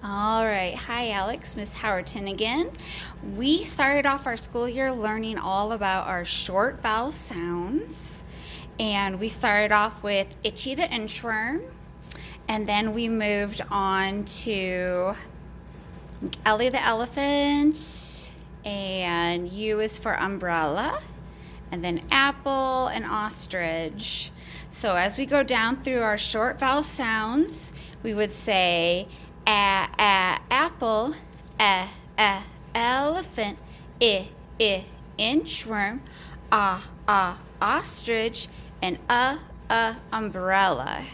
All right. Hi, Alex. Miss Howerton again. We started off our school year learning all about our short vowel sounds. And we started off with Itchy the inchworm. And then we moved on to Ellie the elephant. And U is for umbrella. And then apple and ostrich. So as we go down through our short vowel sounds, we would say apple, elephant, inchworm, ostrich, and umbrella.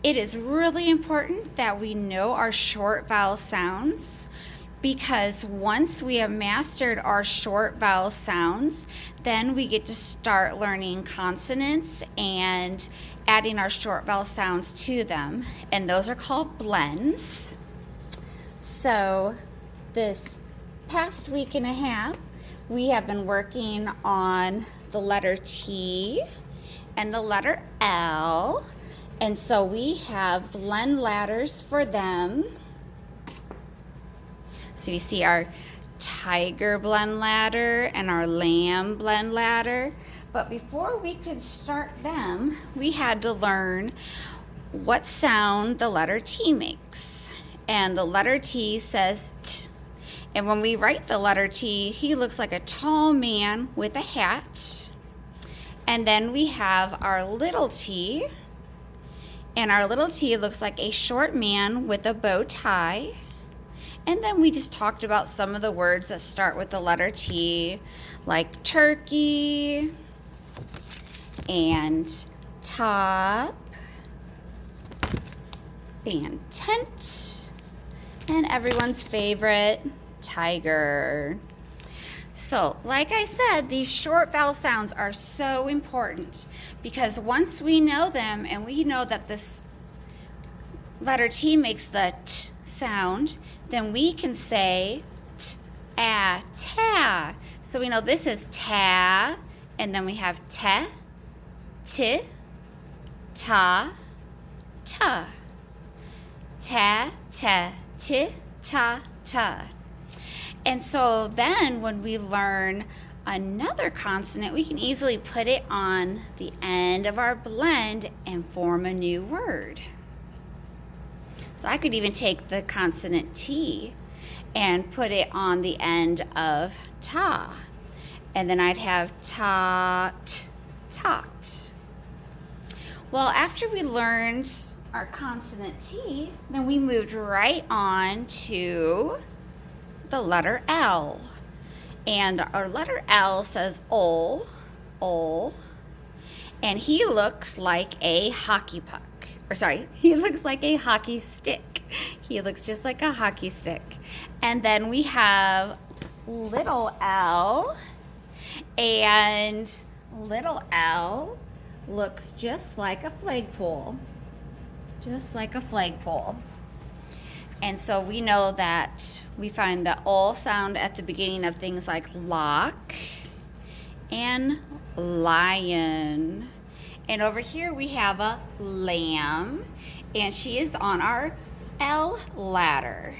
It is really important that we know our short vowel sounds, because once we have mastered our short vowel sounds, then we get to start learning consonants and adding our short vowel sounds to them. And those are called blends. So this past week and a half, we have been working on the letter T and the letter L. And so we have blend ladders for them. So you see our tiger blend ladder and our lamb blend ladder. But before we could start them, we had to learn what sound the letter T makes. And the letter T says T. And when we write the letter T, he looks like a tall man with a hat. And then we have our little t. And our little t looks like a short man with a bow tie. And then we just talked about some of the words that start with the letter T, like turkey and top and tent, and everyone's favorite, tiger. So, like I said, these short vowel sounds are so important, because once we know them and we know that this letter T makes the T sound, then we can say ta. So we know this is ta, and then we have te, ti, ta, ta. Ta, ti, ta. And so then when we learn another consonant, we can easily put it on the end of our blend and form a new word. So I could even take the consonant T and put it on the end of ta. And then I'd have tot, tot. Well, after we learned our consonant T, then we moved right on to the letter L. And our letter L says ol, and he looks like a hockey puck. He looks like a hockey stick. He looks just like a hockey stick. And then we have little l, and little l looks just like a flagpole. Just like a flagpole. And so we know that we find the ol sound at the beginning of things like lock and lion. And over here we have a lamb, and she is on our L ladder.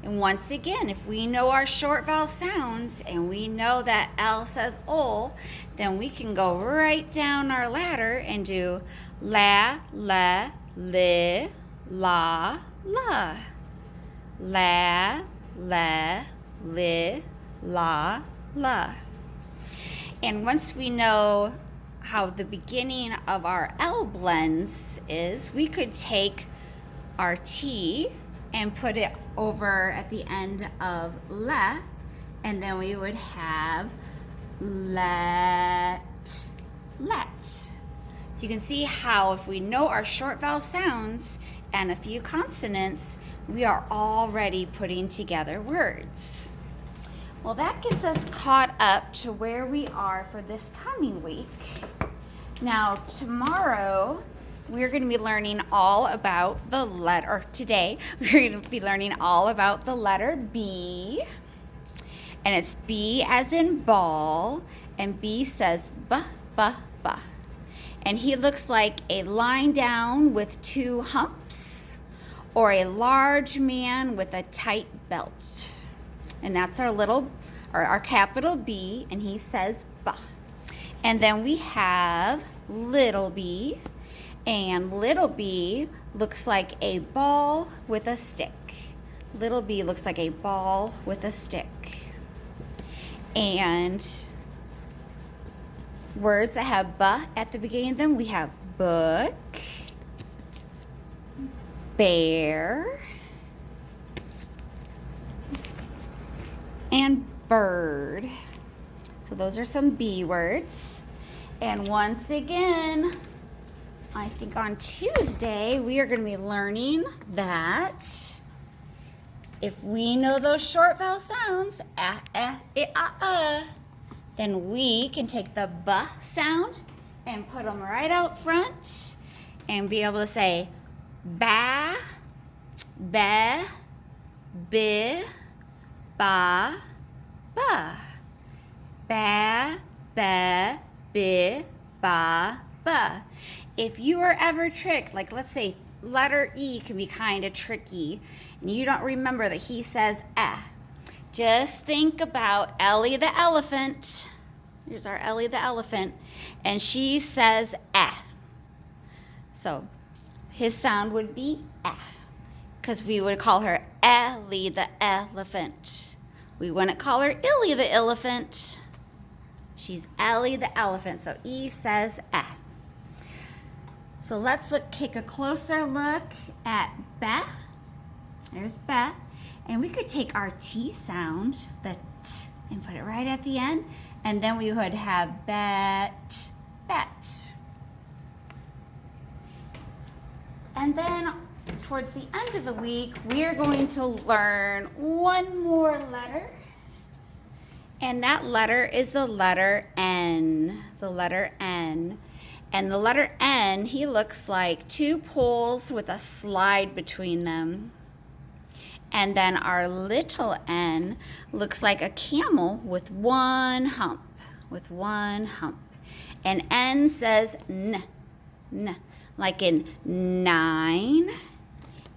And once again, if we know our short vowel sounds and we know that L says ol, then we can go right down our ladder and do la, li, la, la. La, li, la, la. And once we know how the beginning of our L blends is, we could take our T and put it over at the end of le, and then we would have let. So you can see how if we know our short vowel sounds and a few consonants, we are already putting together words. Well, that gets us caught up to where we are for this coming week. Now, tomorrow, we're going to be learning all about the letter, or today, we're going to be learning all about the letter B. And it's B as in ball, and B says b. And he looks like a line down with two humps, or a large man with a tight belt. And that's our capital B, and he says ba. And then we have little b, and little b looks like a ball with a stick. Little b looks like a ball with a stick. And words that have ba at the beginning of them, we have book, bear, and bird. So those are some B words. And once again, I think on Tuesday, we are going to be learning that if we know those short vowel sounds, then we can take the B sound and put them right out front and be able to say ba, be, bi, ba, ba. Ba, ba, bi, ba, ba. If you are ever tricked, like let's say letter E can be kind of tricky, and you don't remember that he says just think about Ellie the elephant. Here's our Ellie the elephant, and she says So his sound would be because we would call her Ellie the elephant. We wouldn't call her Illy the elephant. She's Ellie the elephant, so E says So let's take a closer look at be. There's be. And we could take our T sound, the T, and put it right at the end. And then we would have bet, bet. And then towards the end of the week, we are going to learn one more letter. And that letter is the letter N. The letter N. And the letter N, he looks like two poles with a slide between them. And then our little n looks like a camel with one hump. And N says n, like in 9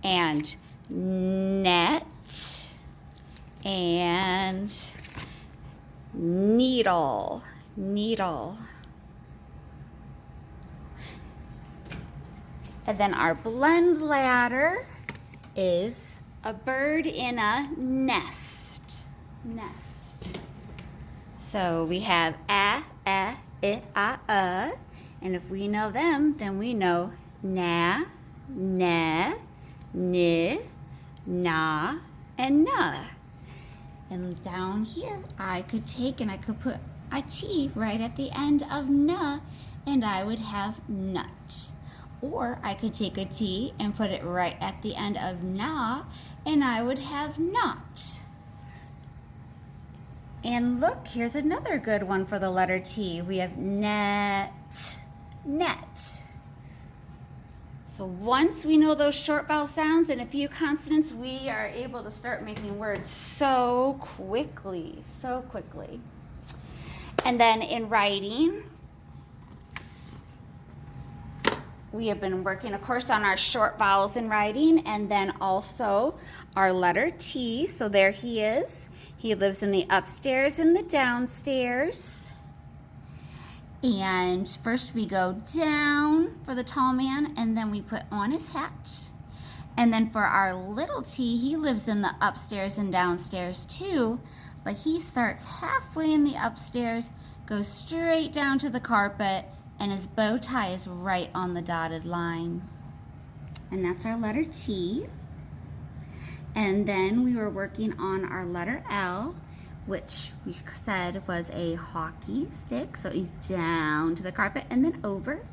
and net and needle. And then our blend ladder is a bird in a nest. So we have a, I, and if we know them, then we know na, ne, ni, na, and na. And down here, I could take and I could put a T right at the end of na, and I would have nut. Or I could take a T and put it right at the end of na, and I would have not. And look, here's another good one for the letter T. We have net. So once we know those short vowel sounds and a few consonants, we are able to start making words so quickly. And then in writing, we have been working, of course, on our short vowels in writing, and then also our letter T. So there he is. He lives in the upstairs and the downstairs. And first we go down for the tall man, and then we put on his hat. And then for our little T, he lives in the upstairs and downstairs too, but he starts halfway in the upstairs, goes straight down to the carpet, and his bow tie is right on the dotted line. And that's our letter T. And then we were working on our letter L, which we said was a hockey stick. So he's down to the carpet and then over.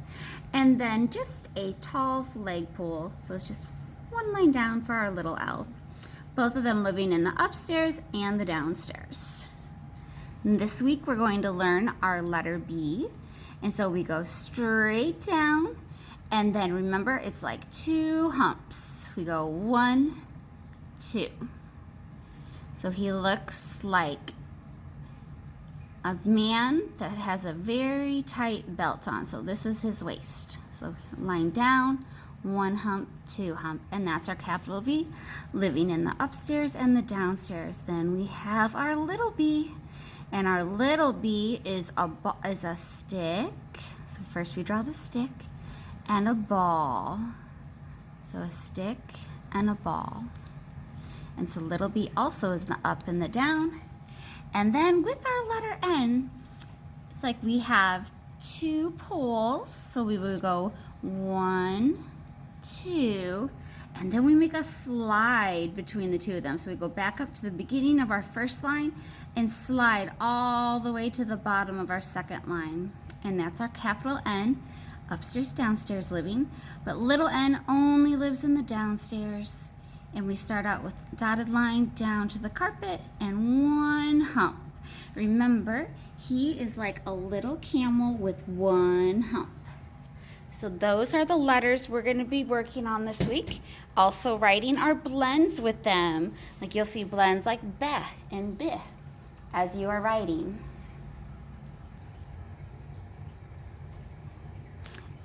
And then just a tall flagpole. So it's just one line down for our little L. Both of them living in the upstairs and the downstairs. And this week we're going to learn our letter B. And so we go straight down, and then remember it's like 2 humps. We go 1, 2. So he looks like a man that has a very tight belt on. So this is his waist. So line down, one hump, two hump, and that's our capital V, living in the upstairs and the downstairs. Then we have our little b, and our little b is a stick. So first we draw the stick and a ball. So a stick and a ball. And so little b also is the up and the down. And then with our letter N, it's like we have two poles. So we would go 1, 2, and then we make a slide between the two of them. So we go back up to the beginning of our first line and slide all the way to the bottom of our second line. And that's our capital N, upstairs, downstairs living. But little n only lives in the downstairs. And we start out with dotted line down to the carpet and one hump. Remember, he is like a little camel with one hump. So those are the letters we're going to be working on this week. Also writing our blends with them. Like you'll see blends like beh and bih as you are writing.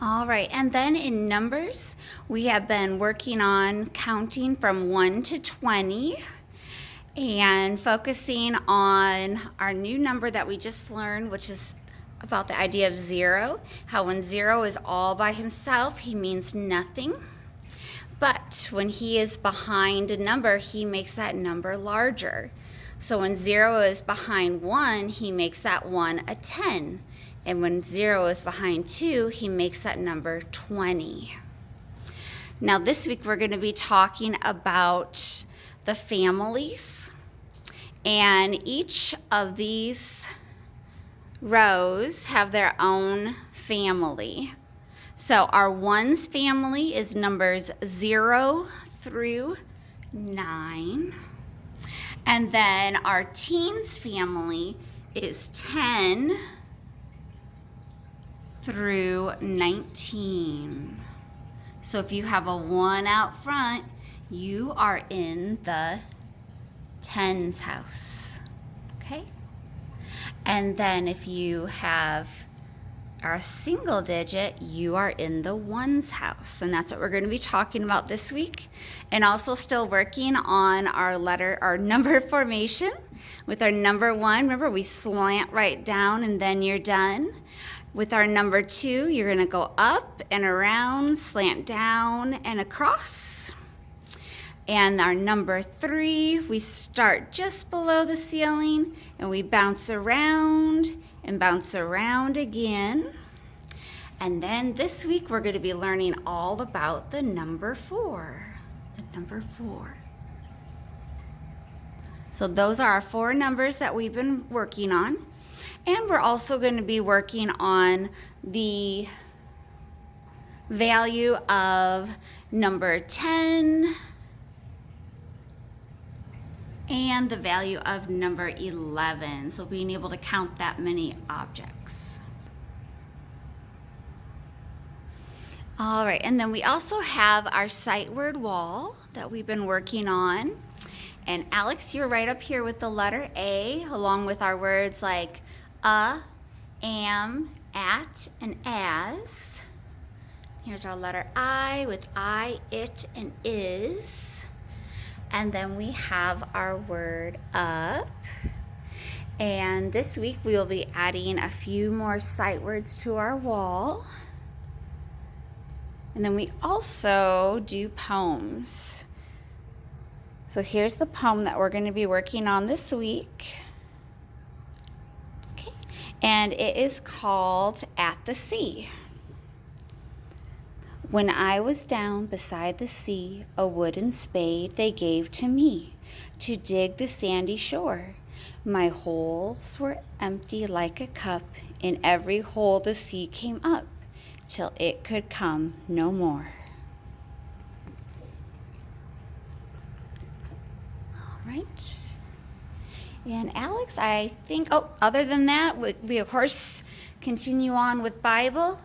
All right, and then in numbers, we have been working on counting from 1 to 20 and focusing on our new number that we just learned, which is about the idea of 0, how when 0 is all by himself, he means nothing. But when he is behind a number, he makes that number larger. So when 0 is behind 1, he makes that 1 a 10. And when 0 is behind 2, he makes that number 20. Now this week we're going to be talking about the families. And each of these rows have their own family. So our ones family is numbers 0 through 9. And then our teens family is 10 through 19. So if you have a 1 out front, you are in the tens house, okay? And then if you have a single digit, you are in the ones house. And that's what we're going to be talking about this week. And also still working on our number formation with our number 1. Remember, we slant right down and then you're done. With our number 2, you're going to go up and around, slant down and across. And our number 3, we start just below the ceiling and we bounce around and bounce around again. And then this week we're going to be learning all about the number 4. The number 4. So those are our 4 numbers that we've been working on. And we're also going to be working on the value of number 10 and the value of number 11. So being able to count that many objects. All right, and then we also have our sight word wall that we've been working on. And Alex, you're right up here with the letter A, along with our words like am, at, and as. Here's our letter I with I, it, and is. And then we have our word up. And this week we will be adding a few more sight words to our wall. And then we also do poems. So here's the poem that we're going to be working on this week. Okay. And it is called At the Sea. When I was down beside the sea, a wooden spade they gave to me to dig the sandy shore. My holes were empty like a cup. In every hole the sea came up, till it could come no more. All right. And Alex, I think, other than that, we of course continue on with Bible.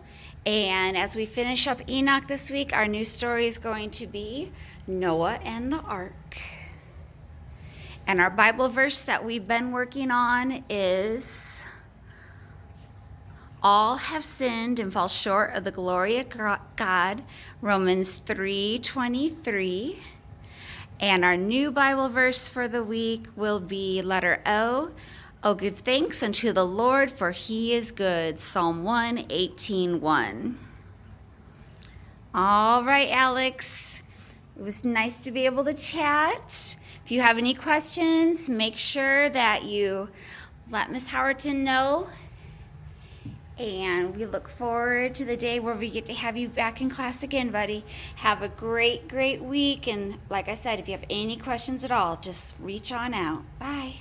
And as we finish up Enoch this week, our new story is going to be Noah and the Ark. And our Bible verse that we've been working on is all have sinned and fall short of the glory of God, Romans 3:23. And our new Bible verse for the week will be letter O. Oh, give thanks unto the Lord, for he is good, Psalm 118:1. All right, Alex. It was nice to be able to chat. If you have any questions, make sure that you let Miss Howerton know. And we look forward to the day where we get to have you back in class again, buddy. Have a great, great week. And like I said, if you have any questions at all, just reach on out. Bye.